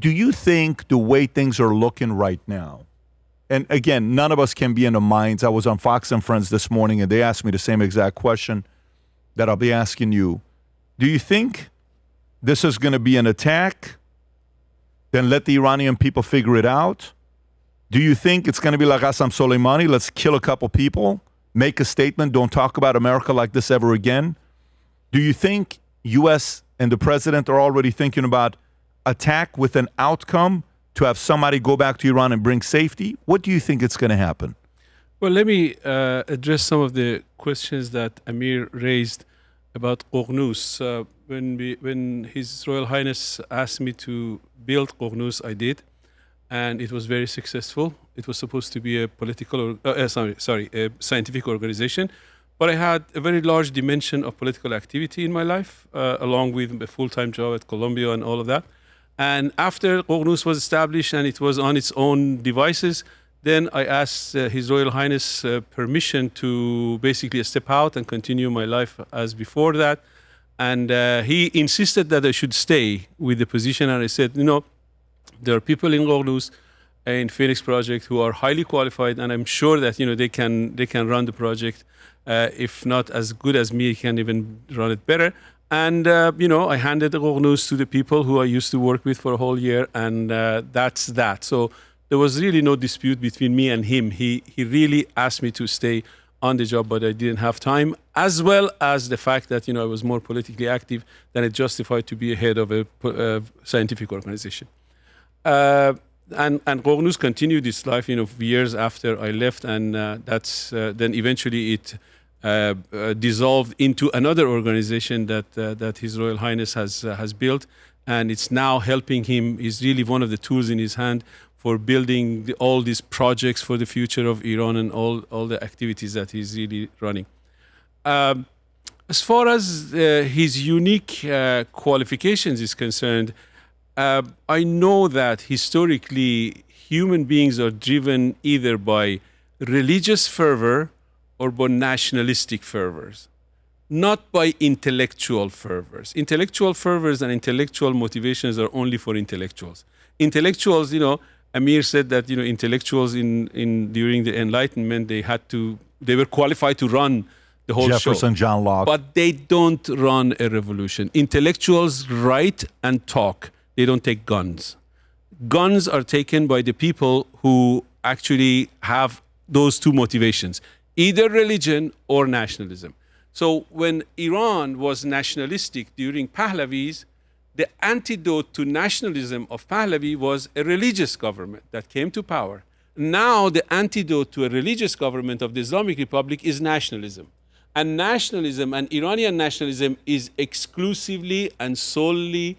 do you think the way things are looking right now, and again, none of us can be in the minds. I was on Fox and Friends this morning, and they asked me the same exact question that I'll be asking you. Do you think this is going to be an attack? Then let the Iranian people figure it out. Do you think it's going to be like Qasem Soleimani? Let's kill a couple people, make a statement, don't talk about America like this ever again. Do you think U.S. and the president are already thinking about attack with an outcome to have somebody go back to Iran and bring safety? What do you think it's going to happen? Well, let me address some of the questions that Amir raised about Qornus. When His Royal Highness asked me to build Qornus, I did, and it was very successful. It was supposed to be a a scientific organization, but I had a very large dimension of political activity in my life, along with a full-time job at Columbia and all of that. And after Qornus was established and it was on its own devices, then I asked His Royal Highness permission to basically step out and continue my life as before that. And he insisted that I should stay with the position. And I said, there are people in Qornus, in Phoenix Project, who are highly qualified, and I'm sure that they can run the project. If not as good as me, can even run it better. And I handed the Qornus to the people who I used to work with for a whole year, and that's that. So there was really no dispute between me and him. He really asked me to stay on the job, but I didn't have time, as well as the fact that I was more politically active than it justified to be a head of a scientific organization. And Qornus continued its life, years after I left, and then eventually it dissolved into another organization that His Royal Highness has built, and it's now helping him. Is really one of the tools in his hand for building all these projects for the future of Iran and all the activities that he's really running. As far as his unique qualifications is concerned, I know that historically human beings are driven either by religious fervor or by nationalistic fervors, not by intellectual fervors. Intellectual fervors and intellectual motivations are only for intellectuals. Intellectuals, Amir said that intellectuals during the Enlightenment they were qualified to run the whole Jefferson, show. John Locke. But they don't run a revolution. Intellectuals write and talk. They don't take guns. Guns are taken by the people who actually have those two motivations, either religion or nationalism. So when Iran was nationalistic during Pahlavis, the antidote to nationalism of Pahlavi was a religious government that came to power. Now the antidote to a religious government of the Islamic Republic is nationalism. And nationalism and Iranian nationalism is exclusively and solely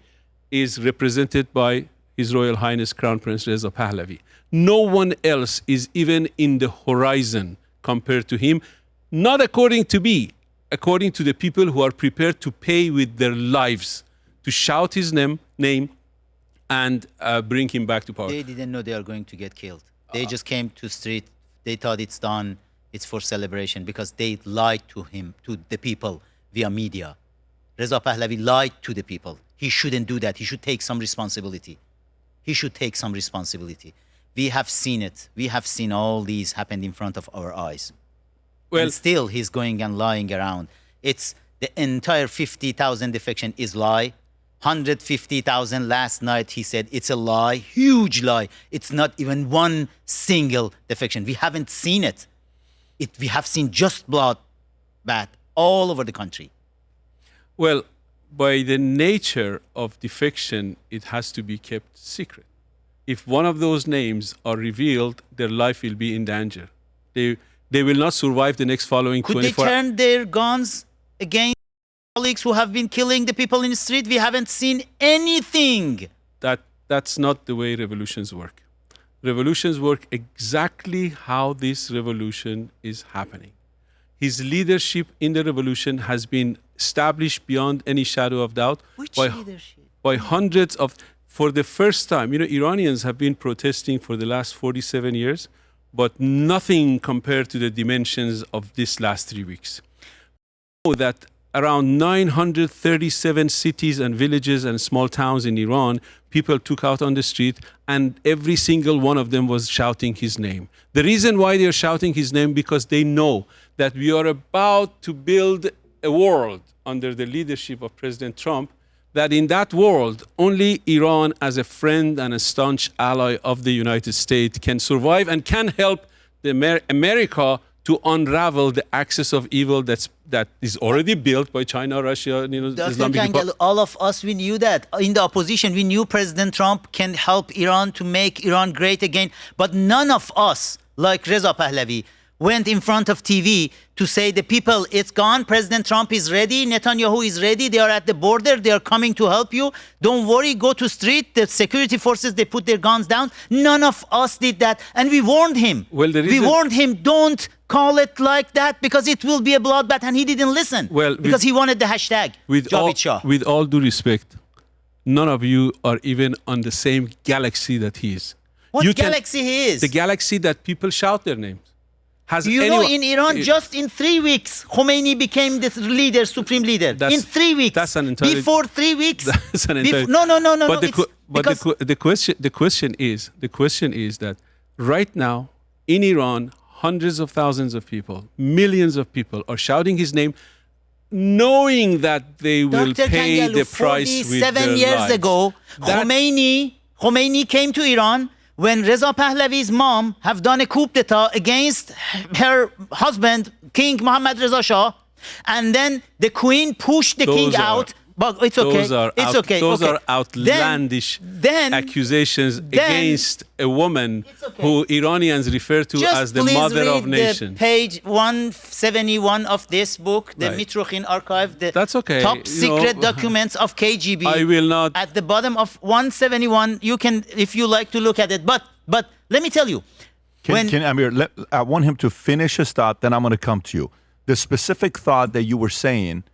is represented by His Royal Highness Crown Prince Reza Pahlavi. No one else is even in the horizon compared to him, not according to me, according to the people who are prepared to pay with their lives to shout his name and bring him back to power. They didn't know they are going to get killed. They just came to street. They thought it's done. It's for celebration because they lied to him, to the people via media. Reza Pahlavi lied to the people. He shouldn't do that. He should take some responsibility. He should take some responsibility. We have seen it. We have seen all these happen in front of our eyes. Well, and still he's going and lying around. It's the entire 50,000 defection is lie. 150,000 last night, he said it's a lie, huge lie. It's not even one single defection. We haven't seen it. We have seen just bloodbath all over the country. Well, by the nature of defection, it has to be kept secret. If one of those names are revealed, their life will be in danger. They will not survive the next following 24 hours. Could they turn their guns against colleagues who have been killing the people in the street? We haven't seen anything. That's not the way revolutions work. Revolutions work exactly how this revolution is happening. His leadership in the revolution has been established beyond any shadow of doubt. Which leadership? By hundreds of, for the first time, Iranians have been protesting for the last 47 years, but nothing compared to the dimensions of this last 3 weeks. We know that around 937 cities and villages and small towns in Iran, people took out on the street, and every single one of them was shouting his name. The reason why they're shouting his name, because they know that we are about to build a world under the leadership of President Trump, that in that world, only Iran as a friend and a staunch ally of the United States can survive and can help America to unravel the axis of evil that is already built by China, Russia, Dr. Islamic Kangel, all of us, we knew that. In the opposition, we knew President Trump can help Iran to make Iran great again. But none of us, like Reza Pahlavi, went in front of TV to say the people, it's gone, President Trump is ready, Netanyahu is ready, they are at the border, they are coming to help you. Don't worry, go to street, the security forces, they put their guns down. None of us did that. And we warned him. Well, we warned him, don't call it like that because it will be a bloodbath, and he didn't listen. Well, because he wanted the hashtag, Javid Shah. With all due respect, none of you are even on the same galaxy that he is. What galaxy he is? The galaxy that people shout their names. In Iran, just in 3 weeks, Khomeini became the leader, supreme leader. In 3 weeks. That's an entirely, before 3 weeks. That's an entirely, no. But the question is that right now in Iran, hundreds of thousands of people, millions of people are shouting his name, knowing that they will pay Kangel, the price with their 47 years lives. ago, Khomeini came to Iran when Reza Pahlavi's mom have done a coup d'etat against her husband, King Mohammad Reza Shah, and then the queen pushed the king out. But it's okay. Those are outlandish accusations against a woman who Iranians refer to as the mother of nations. Page 171 of this book, the Mitrokhin archive, the top secret documents of KGB. I will not. At the bottom of 171, you can, if you like to look at it. But let me tell you. Amir, I want him to finish his thought, then I'm going to come to you. The specific thought that you were saying,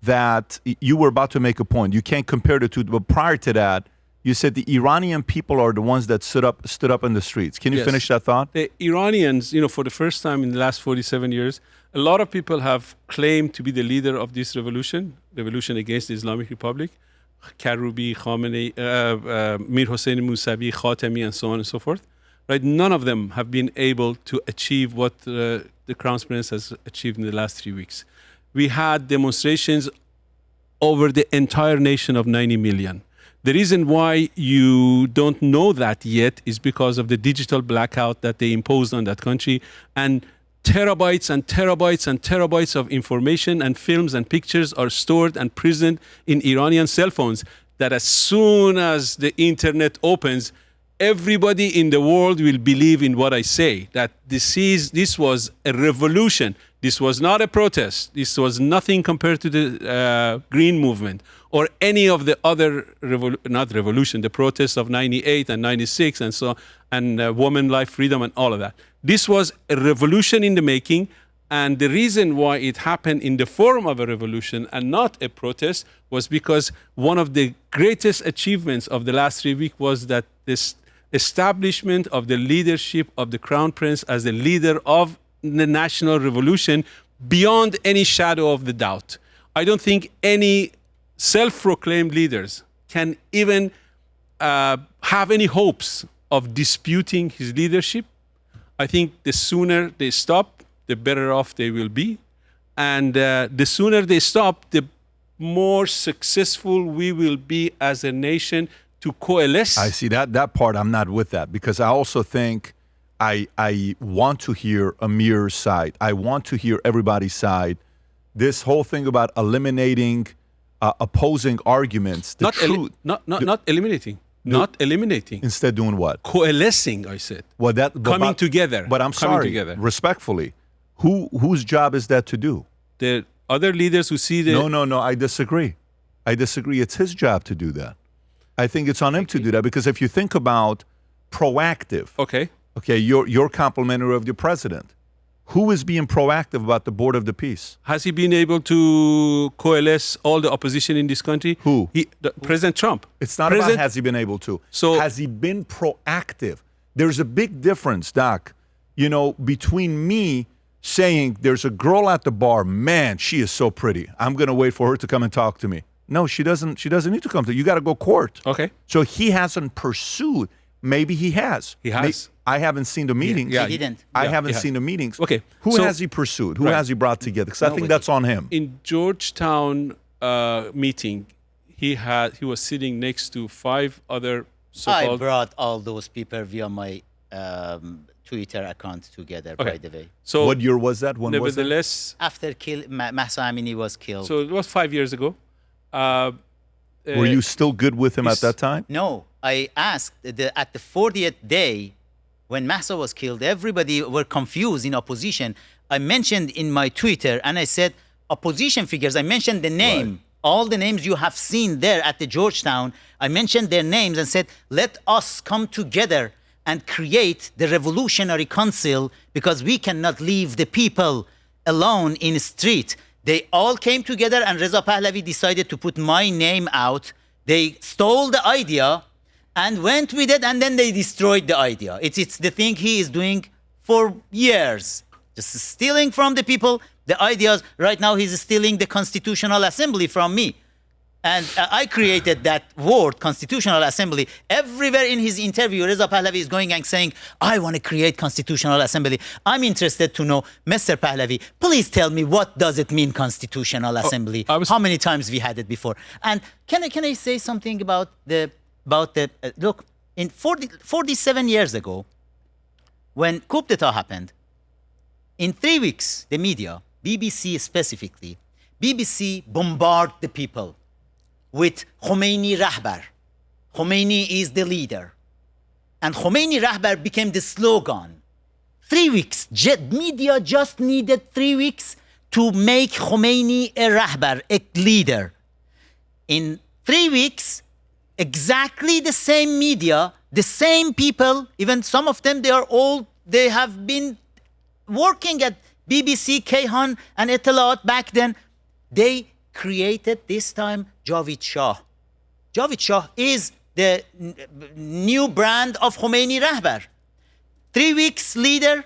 that you were about to make a point. You can't compare the two, but prior to that, you said the Iranian people are the ones that stood up in the streets. Can you finish that thought? The Iranians, for the first time in the last 47 years, a lot of people have claimed to be the leader of this revolution against the Islamic Republic. Karoubi, Khamenei, Mir Hossein Mousavi, Khatami, and so on and so forth. Right? None of them have been able to achieve what the Crown Prince has achieved in the last 3 weeks. We had demonstrations over the entire nation of 90 million. The reason why you don't know that yet is because of the digital blackout that they imposed on that country, and terabytes and terabytes and terabytes of information and films and pictures are stored and present in Iranian cell phones, that as soon as the internet opens, everybody in the world will believe in what I say, that this was a revolution. This was not a protest. This was nothing compared to the Green Movement or any of the other, the protests of 98 and 96 and so, and woman, life, freedom, and all of that. This was a revolution in the making, and the reason why it happened in the form of a revolution and not a protest was because one of the greatest achievements of the last 3 weeks was that this establishment of the leadership of the Crown Prince as the leader of the national revolution beyond any shadow of the doubt. I don't think any self-proclaimed leaders can even have any hopes of disputing his leadership. I think the sooner they stop, the better off they will be. And the sooner they stop, the more successful we will be as a nation to coalesce. I see that part. I'm not with that, because I also think I want to hear Amir's side. I want to hear everybody's side. This whole thing about eliminating opposing arguments. Not eliminating. Not eliminating. Instead doing what? Coalescing, I said. Well, coming together. But I'm sorry, respectfully, whose job is that to do? The other leaders who see the... No, I disagree. It's his job to do that. I think it's on him to do that, because if you think about proactive... Okay, you're complimentary of the president. Who is being proactive about the Board of the Peace? Has he been able to coalesce all the opposition in this country? Who? President Trump. It's not about has he been able to. So has he been proactive? There's a big difference, Doc, between me saying there's a girl at the bar, man, she is so pretty. I'm going to wait for her to come and talk to me. No, she doesn't need to come to you. You got to go court. Okay. So he hasn't pursued. Maybe he has. He has. I haven't seen the meetings. He didn't. I haven't seen the meetings. Okay. Who So- has he pursued? Who Right. has he brought together? Because I think Nobody. that's on him. In Georgetown meeting, he was sitting next to 5 other I so-called. brought all those people via my Twitter account together, by the way. So What year was that? When was that? nevertheless, After Mahsa Amini was killed. so it was 5 years ago. Were you still good with him at he's- that time? No, I asked at the 40th day when Mahsa was killed, everybody were confused in opposition. I mentioned in my Twitter and I said, opposition figures, I mentioned the name, all the names you have seen there at the Georgetown. I mentioned their names and said, let us come together and create the revolutionary council because we cannot leave the people alone in the street. They all came together and Reza Pahlavi decided to put my name out. They stole the idea and went with it, and then they destroyed the idea. It's the thing he is doing for years, just stealing from the people the ideas. Right now he's stealing the Constitutional Assembly from me. And I created that word, Constitutional Assembly. Everywhere in his interview, Reza Pahlavi is going and saying, I want to create Constitutional Assembly. I'm interested to know, Mr. Pahlavi, please tell me what does it mean, Constitutional Assembly? How many times we had it before? And can I say something about the look, in 47 years ago, when coup d'etat happened, in 3 weeks, the media, BBC specifically, BBC bombarded the people with Khomeini Rahbar. Khomeini is the leader. And Khomeini Rahbar became the slogan. 3 weeks. Media just needed 3 weeks to make Khomeini a Rahbar, a leader. In 3 weeks, exactly the same media, the same people, even some of them, they have been working at BBC, Kayhan, and Etilaat back then. They created this time Javid Shah. Javid Shah is the new brand of Khomeini Rahbar. 3 weeks leader,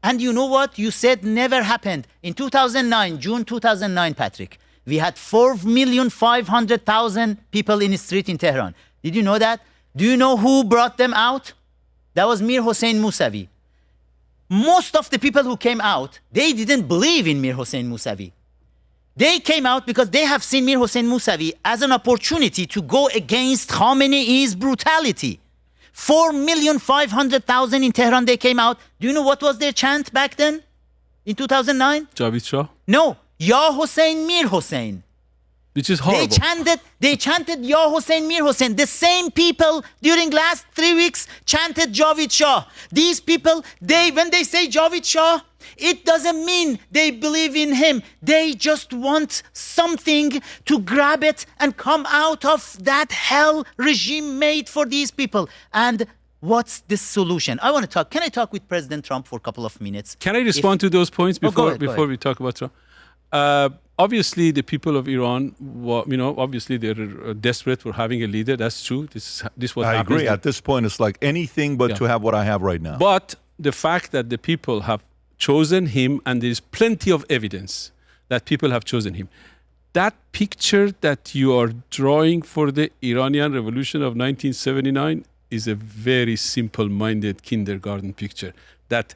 and you know what? You said never happened. In 2009, June 2009, Patrick, we had 4,500,000 people in the street in Tehran. Did you know that? Do you know who brought them out? That was Mir Hossein Mousavi. Most of the people who came out, they didn't believe in Mir Hossein Mousavi. They came out because they have seen Mir Hossein Mousavi as an opportunity to go against Khamenei's brutality. 4,500,000 in Tehran, they came out. Do you know what was their chant back then? In 2009? Javid Shah, No. Ya Hossein, Mir Hossein. which is horrible. They chanted Ya Hossein, Mir Hossein. The same people during last 3 weeks chanted Javid Shah. These people, when they say Javid Shah, it doesn't mean they believe in him. They just want something to grab it and come out of that hell regime made for these people. And what's the solution? I want to talk. Can I talk with President Trump for a couple of minutes? Can I respond to those points go before ahead. we talk about Trump? Obviously, the people of Iran, obviously they're desperate for having a leader. That's true. This what I happens. agree. At this point, it's like anything but to have what I have right now. But the fact that the people have chosen him, and there's plenty of evidence that people have chosen him. That picture that you are drawing for the Iranian Revolution of 1979 is a very simple-minded kindergarten picture. That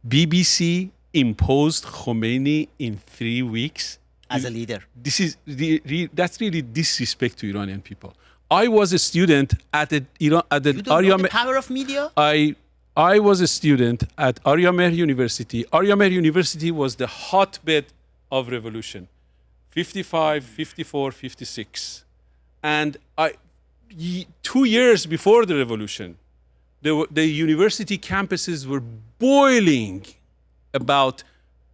BBC imposed Khomeini in 3 weeks. As a leader. This is that's really disrespect to Iranian people. I was a student at the You don't know the power of media? I was a student at Aryamer University. Aryamer University was the hotbed of revolution. 55, 54, 56. And 2 years before the revolution, the university campuses were boiling about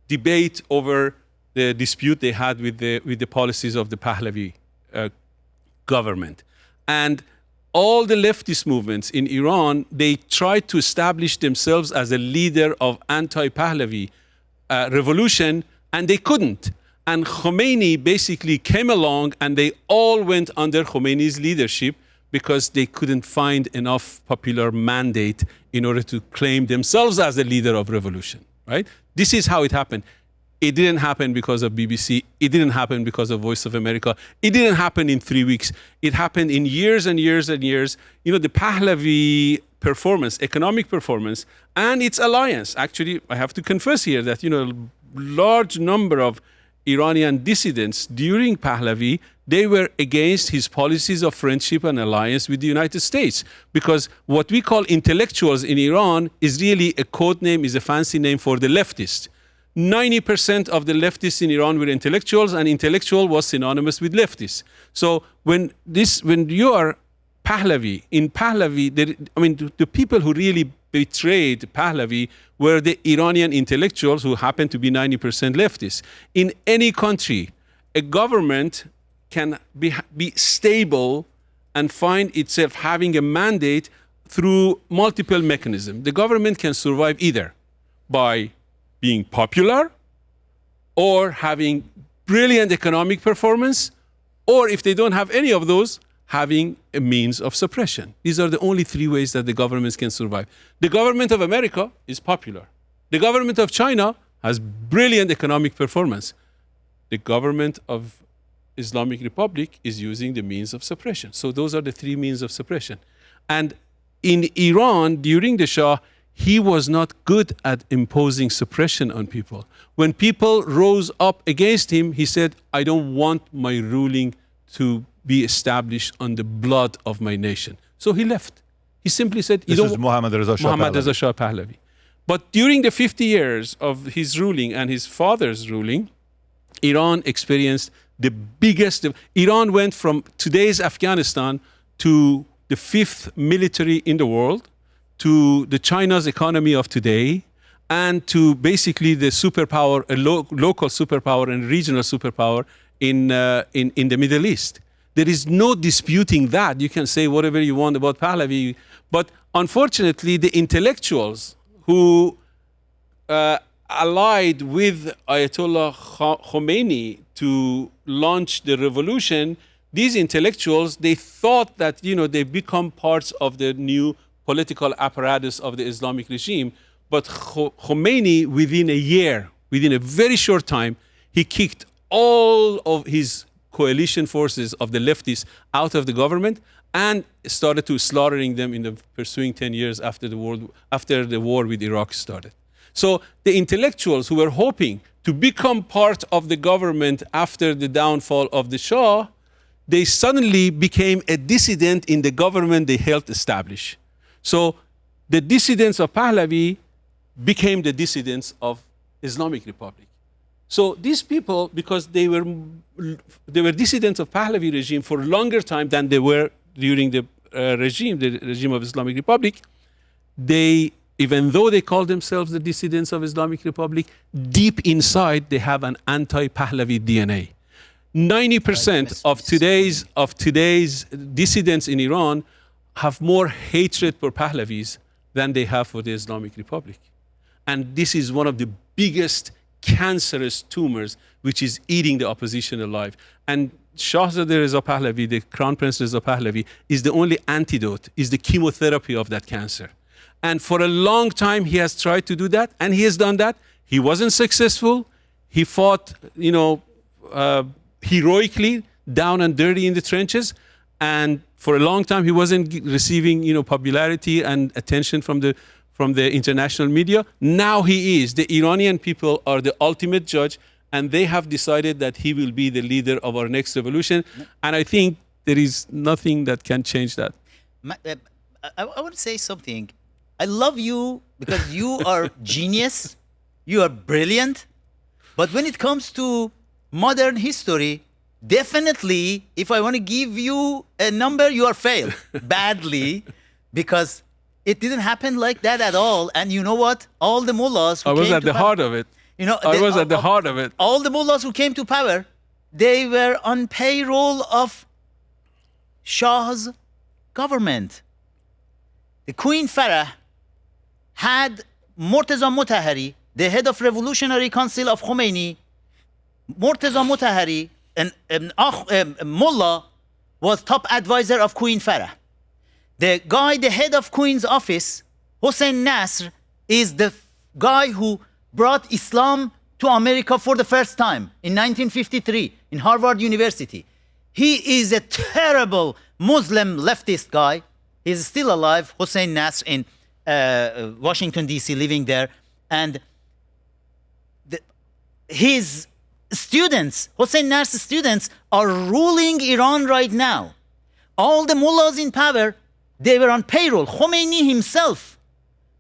debate over the dispute they had with the policies of the Pahlavi government. And all the leftist movements in Iran, they tried to establish themselves as a leader of anti-Pahlavi revolution, and they couldn't. And Khomeini basically came along, and they all went under Khomeini's leadership because they couldn't find enough popular mandate in order to claim themselves as the leader of revolution, right? This is how it happened. It didn't happen because of BBC. It didn't happen because of Voice of America. It didn't happen in 3 weeks. It happened in years and years and years. You know, the Pahlavi performance, economic performance, and its alliance. Actually, I have to confess here that, you know, large number of Iranian dissidents during Pahlavi, they were against his policies of friendship and alliance with the United States. Because what we call intellectuals in Iran is really a code name, is a fancy name for the leftists. 90% of the leftists in Iran were intellectuals, and intellectual was synonymous with leftists. So when you are Pahlavi, in Pahlavi, the people who really betrayed Pahlavi were the Iranian intellectuals who happened to be 90% leftists. In any country, a government can be stable and find itself having a mandate through multiple mechanisms. The government can survive either by being popular, or having brilliant economic performance, or if they don't have any of those, having a means of suppression. These are the only three ways that the governments can survive. The government of America is popular. The government of China has brilliant economic performance. The government of Islamic Republic is using the means of suppression. So those are the three means of suppression. And in Iran, during the Shah, he was not good at imposing suppression on people. When people rose up against him, he said, I don't want my ruling to be established on the blood of my nation. So he left. He simply said, This is Mohammad Reza Shah Pahlavi. But during the 50 years of his ruling and his father's ruling, Iran experienced the biggest. Iran went from today's Afghanistan to the fifth military in the world, to the China's economy of today, and to basically the superpower, a local superpower and regional superpower in the Middle East. There is no disputing that. You can say whatever you want about Pahlavi, but unfortunately, the intellectuals who allied with Ayatollah Khomeini to launch the revolution, these intellectuals, they thought that, you know, they become parts of the new political apparatus of the Islamic regime. But Khomeini, within a year, within a very short time, he kicked all of his coalition forces of the leftists out of the government and started to slaughtering them in the pursuing 10 years after the war with Iraq started. So the intellectuals who were hoping to become part of the government after the downfall of the Shah, they suddenly became a dissident in the government they helped establish. So the dissidents of Pahlavi became the dissidents of Islamic Republic. So these people, because they were dissidents of Pahlavi regime for a longer time than they were during the regime of Islamic Republic, even though they call themselves the dissidents of Islamic Republic, deep inside they have an anti-Pahlavi DNA. 90% of today's dissidents in Iran have more hatred for Pahlavis than they have for the Islamic Republic. And this is one of the biggest cancerous tumors which is eating the opposition alive. And Shahzadeh Reza Pahlavi, the Crown Prince Reza Pahlavi, is the only antidote, is the chemotherapy of that cancer. And for a long time he has tried to do that, and he has done that. He wasn't successful. He fought, heroically, down and dirty in the trenches. And for a long time, he wasn't receiving, popularity and attention from the international media. Now he is. The Iranian people are the ultimate judge, and they have decided that he will be the leader of our next revolution. And I think there is nothing that can change that. I want to say something. I love you because you are genius. You are brilliant. But when it comes to modern history, definitely, if I want to give you a number, you are failed badly, because it didn't happen like that at all. And you know what? All the mullahs who I was came at the heart of it. I was at the heart of it. All the mullahs who came to power, they were on payroll of Shah's government. The Queen Farah had Murtaza Mutahhari, the head of Revolutionary Council of Khomeini. Murtaza Mutahhari, Mullah, was top advisor of Queen Farah. The head of Queen's office, Hossein Nasr, is the guy who brought Islam to America for the first time in 1953 in Harvard University. He is a terrible Muslim leftist guy. He's still alive, Hossein Nasr in Washington, D.C., living there. And his students, Hossein Nasr's students, are ruling Iran right now. All the mullahs in power, they were on payroll. Khomeini himself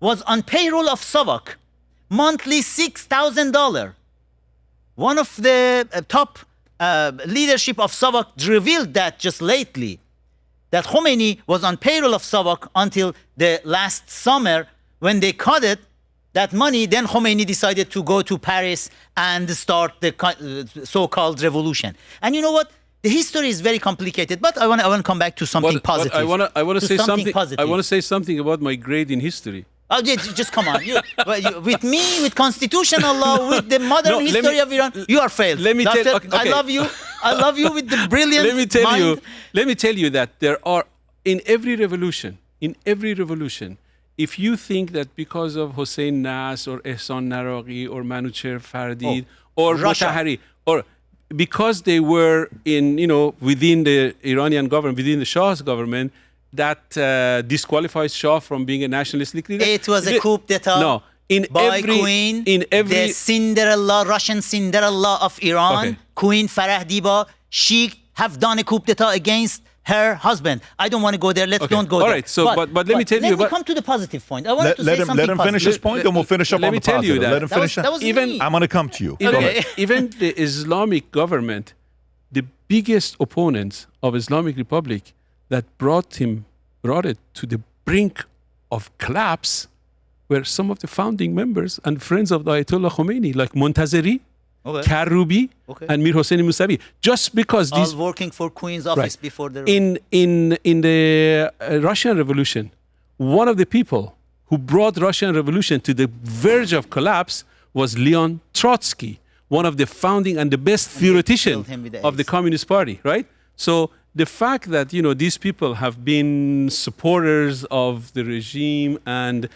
was on payroll of Savak, monthly $6,000. One of the top leadership of Savak revealed that just lately, that Khomeini was on payroll of Savak until the last summer when they cut it, that money. Then Khomeini decided to go to Paris and start the so-called revolution. And you know what? The history is very complicated, but I want to come back to something positive. I want to say something positive. I want to say something about my grade in history. Oh, just come on. With me, with constitutional law, with the modern history of Iran, you are failed. Let me Doctor, tell okay. I love you. I love you with the brilliant mind. Let me tell you that there are, in every revolution, if you think that because of Hossein Nasr or Ehsan Naraghi or Manucher Fardid or Motahari, or because they were within the Iranian government, within the Shah's government, that disqualifies Shah from being a nationalistic leader. It was a coup d'etat. No, the Cinderella, Russian Cinderella of Iran, Queen Farah Diba, she have done a coup d'etat against her husband. I don't want to go there. Don't go there. All right. So, but let me tell you. Let me come to the positive point. I want to say something let him finish his point, and we'll finish up on the positive. Let me tell you that. Let him finish. That was even I'm going to come to you. Even the Islamic government, the biggest opponents of Islamic Republic, that brought it to the brink of collapse, were some of the founding members and friends of the Ayatollah Khomeini, like Montazeri, Karoubi, and Mir Hossein Mousavi. Just because these all working for Queen's office before the in the Russian Revolution, one of the people who brought Russian Revolution to the verge of collapse was Leon Trotsky, one of the founding and the best theoretician of the Communist Party, right? So the fact that these people have been supporters of the regime and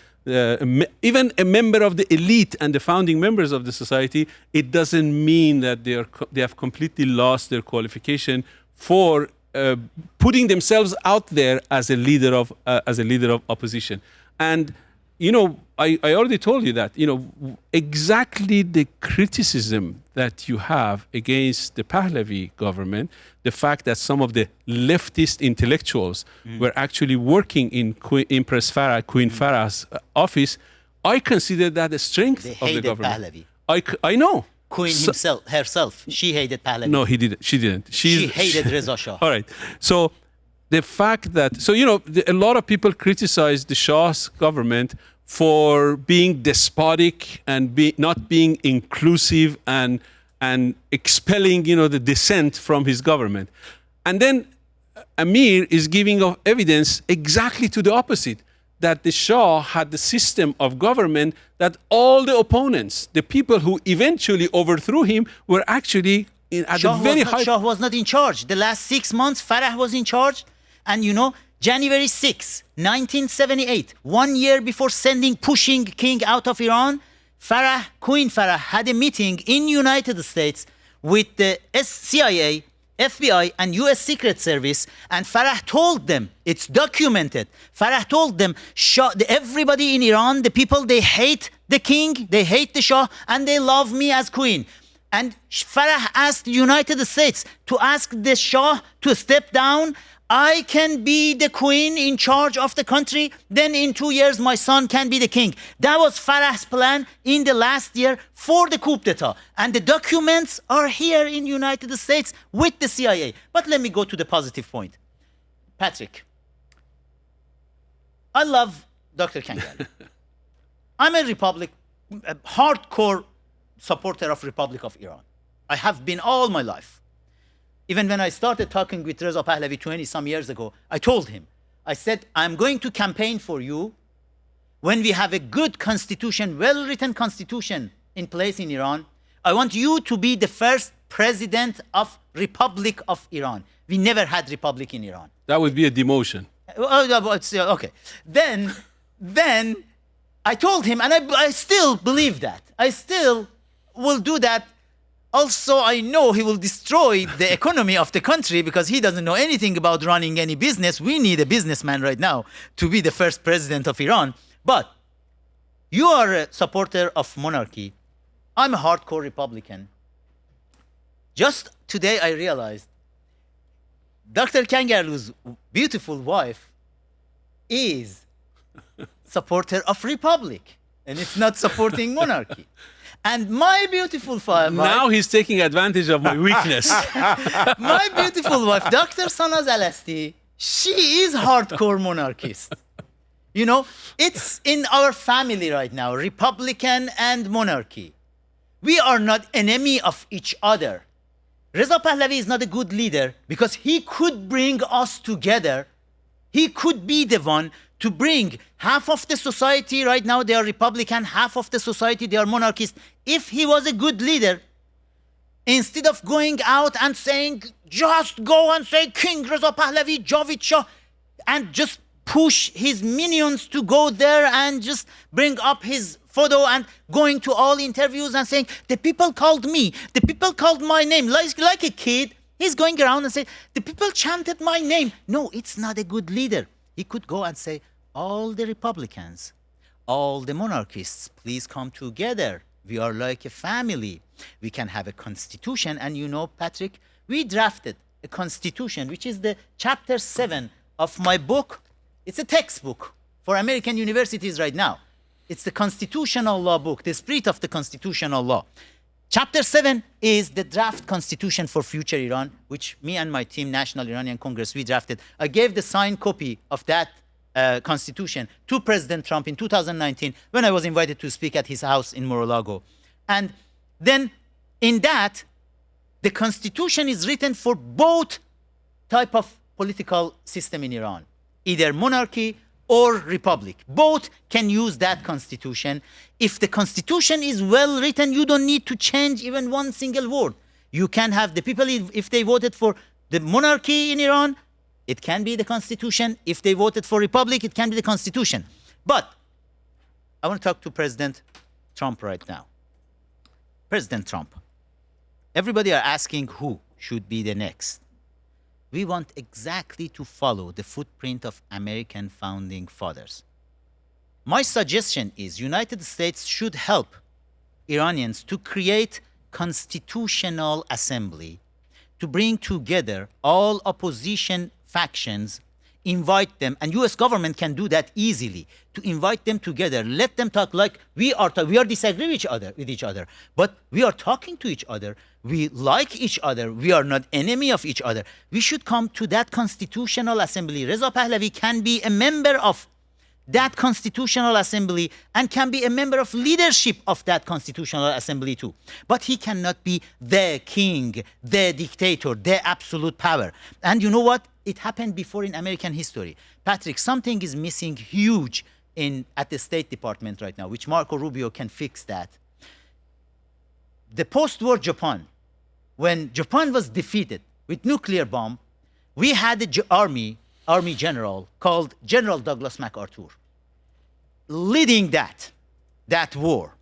even a member of the elite and the founding members of the society, it doesn't mean that they have completely lost their qualification for putting themselves out there as a leader of opposition. And I already told you that exactly the criticism that you have against the Pahlavi government, the fact that some of the leftist intellectuals were actually working in Empress Farah, Queen Farah's office, I consider that a strength of the government. Pahlavi. I know. Queen herself, she hated Pahlavi. No, he didn't. She didn't. She hated Reza Shah. All right. So the fact that, a lot of people criticize the Shah's government for being despotic and not being inclusive and expelling, the dissent from his government. And then Amir is giving evidence exactly to the opposite, that the Shah had the system of government that all the opponents, the people who eventually overthrew him, were actually at the very high... Shah was not in charge. The last 6 months, Farah was in charge. And January 6, 1978, 1 year before pushing king out of Iran, Queen Farah had a meeting in United States with the CIA, FBI, and US Secret Service, and Farah told them, it's documented, Farah told them, everybody in Iran, the people, they hate the king, they hate the Shah, and they love me as queen. And Farah asked the United States to ask the Shah to step down. I can be the queen in charge of the country. Then in 2 years, my son can be the king. That was Farah's plan in the last year for the coup d'etat. And the documents are here in United States with the CIA. But let me go to the positive point. Patrick, I love Dr. Kangali. I'm a hardcore supporter of Republic of Iran. I have been all my life. Even when I started talking with Reza Pahlavi 20-some years ago, I told him, I said, I'm going to campaign for you when we have a good constitution, well-written constitution in place in Iran. I want you to be the first president of Republic of Iran. We never had Republic in Iran. That would be a demotion. Okay. Then I told him, and I still believe that. I still will do that. Also, I know he will destroy the economy of the country because he doesn't know anything about running any business. We need a businessman right now to be the first president of Iran. But you are a supporter of monarchy. I'm a hardcore Republican. Just today I realized Dr. Kangaroo's beautiful wife is supporter of Republic, and it's not supporting monarchy. And my beautiful wife, Now he's taking advantage of my weakness. my beautiful wife, Dr. Sanaz Alasti, she is hardcore monarchist. You know, it's in our family right now, Republican and monarchy. We are not enemy of each other. Reza Pahlavi is not a good leader because he could bring us together. He could be the one to bring half of the society right now, they are Republican, half of the society, they are monarchist. If he was a good leader, instead of going out and saying, just go and say King Reza Pahlavi, Javid Shah, and just push his minions to go there and just bring up his photo and going to all interviews and saying, the people called me, the people called my name, like a kid, he's going around and saying, the people chanted my name. No, it's not a good leader. He could go and say, all the Republicans, all the monarchists, please come together. We are like a family. We can have a constitution. And you know, Patrick, we drafted a constitution, which is the chapter 7 of my book. It's a textbook for American universities right now. It's the constitutional law book, the spirit of the constitutional law. Chapter 7 is the draft constitution for future Iran, which me and my team, National Iranian Congress, we drafted. I gave the signed copy of that constitution to President Trump in 2019 when I was invited to speak at his house in Mar-a-Lago. And then in that, the constitution is written for both type of political system in Iran, either monarchy or republic. Both can use that constitution. If the constitution is well written, you don't need to change even one single word. You can have the people, if they voted for the monarchy in Iran, it can be the constitution. If they voted for republic, it can be the constitution. But I want to talk to President Trump right now. President Trump, everybody are asking who should be the next. We want exactly to follow the footprint of American founding fathers. My suggestion is United States should help Iranians to create constitutional assembly to bring together all opposition factions, invite them, and U.S. government can do that easily, to invite them together, let them talk like we are disagreeing with each other, but we are talking to each other, we like each other, we are not enemy of each other. We should come to that constitutional assembly. Reza Pahlavi can be a member of that constitutional assembly and can be a member of leadership of that constitutional assembly too. But he cannot be the king, the dictator, the absolute power. And you know what? It happened before in American history. Patrick, something is missing huge at the State Department right now, which Marco Rubio can fix that. The post-war Japan, when Japan was defeated with nuclear bomb, we had an army general called General Douglas MacArthur leading that war.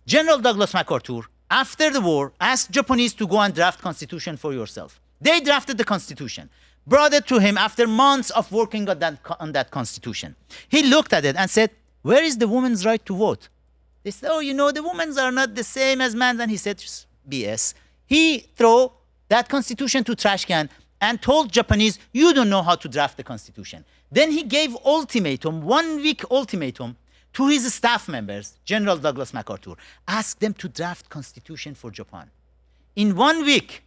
General Douglas MacArthur, after the war, asked Japanese to go and draft constitution for yourself. They drafted the constitution, brought it to him after months of working on that constitution. He looked at it and said, where is the woman's right to vote? They said, oh, you know, the women's are not the same as men's. And he said, just BS. He threw that constitution to trash can and told Japanese, you don't know how to draft the constitution. Then he gave ultimatum, 1 week ultimatum, to his staff members, General Douglas MacArthur. Ask them to draft constitution for Japan. In 1 week,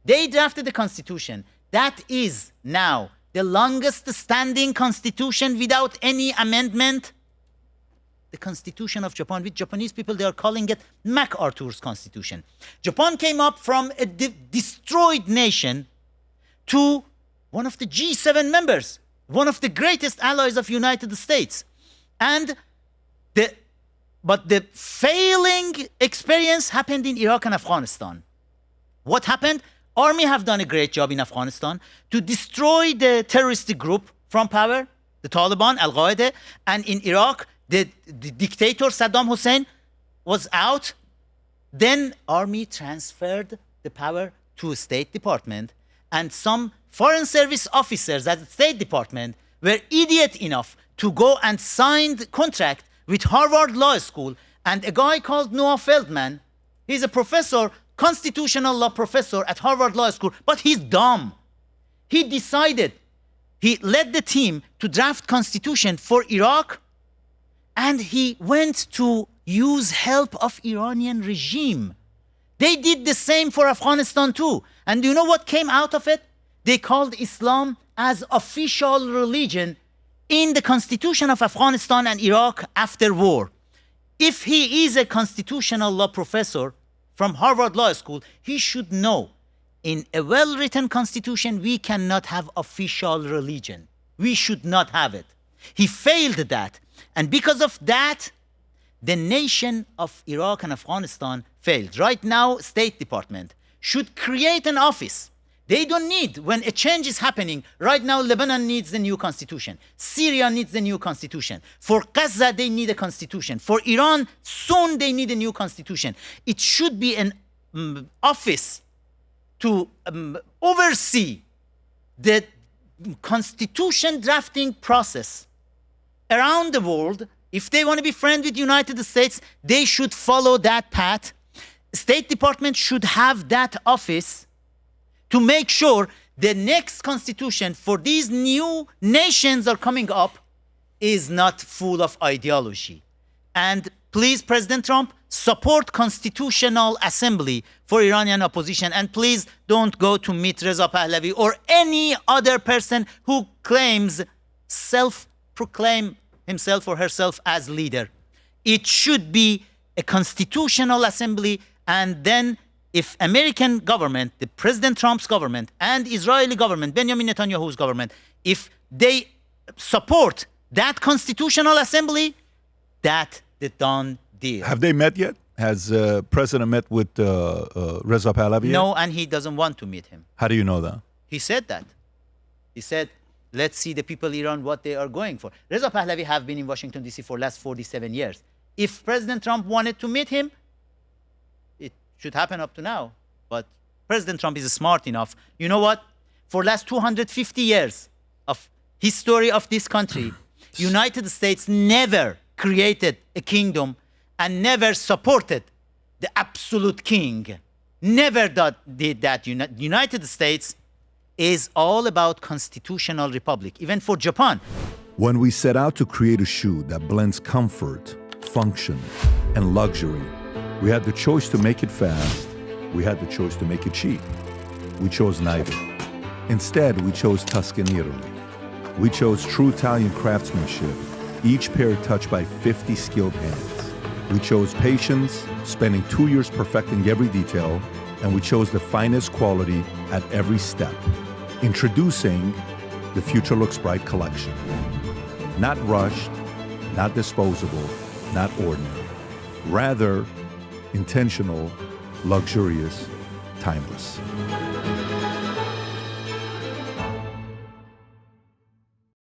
they drafted the constitution. That is now the longest standing constitution without any amendment. The constitution of Japan, with Japanese people, they are calling it MacArthur's constitution. Japan came up from a destroyed nation to one of the G7 members, one of the greatest allies of United States. But the failing experience happened in Iraq and Afghanistan. What happened? Army have done a great job in Afghanistan to destroy the terrorist group from power, the Taliban, Al-Qaeda, and in Iraq, the dictator Saddam Hussein was out, then army transferred the power to State Department, and some foreign service officers at the State Department were idiot enough to go and sign the contract with Harvard Law School, and a guy called Noah Feldman, he's a professor, constitutional law professor at Harvard Law School, but he's dumb. He decided, he led the team to draft constitution for Iraq, and he went to use help of Iranian regime. They did the same for Afghanistan too. And do you know what came out of it? They called Islam as official religion in the constitution of Afghanistan and Iraq after war. If he is a constitutional law professor from Harvard Law School, he should know in a well-written constitution, we cannot have official religion. We should not have it. He failed that. And because of that, the nation of Iraq and Afghanistan failed. Right now, State Department should create an office. They don't need, when a change is happening, right now Lebanon needs the new constitution. Syria needs the new constitution. For Gaza, they need a constitution. For Iran, soon they need a new constitution. It should be an office to oversee the constitution drafting process around the world. If they want to be friends with the United States, they should follow that path. State Department should have that office to make sure the next constitution for these new nations are coming up is not full of ideology. And please, President Trump, support constitutional assembly for Iranian opposition. And please don't go to meet Reza Pahlavi or any other person who claims self-proclaim himself or herself as leader. It should be a constitutional assembly, and then if American government, the President Trump's government, and Israeli government, Benjamin Netanyahu's government, if they support that constitutional assembly, that's the done deal. Have they met yet? Has President met with Reza Pahlavi yet? No, and he doesn't want to meet him. How do you know that? He said that. He said, let's see the people in Iran, what they are going for. Reza Pahlavi have been in Washington, D.C. for the last 47 years. If President Trump wanted to meet him, it should happen up to now. But President Trump is smart enough. You know what? For the last 250 years of history of this country, United States never created a kingdom and never supported the absolute king. Never did that. United States is all about constitutional republic, even for Japan. When we set out to create a shoe that blends comfort, function, and luxury, we had the choice to make it fast. We had the choice to make it cheap. We chose neither. Instead, we chose Tuscany, Italy. We chose true Italian craftsmanship, each pair touched by 50 skilled hands. We chose patience, spending 2 years perfecting every detail, and we chose the finest quality at every step. Introducing the Future Looks Bright collection. Not rushed, not disposable, not ordinary. Rather, intentional, luxurious, timeless.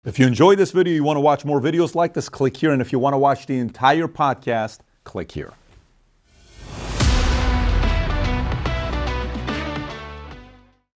If you enjoyed this video, you want to watch more videos like this, click here. And if you want to watch the entire podcast, click here.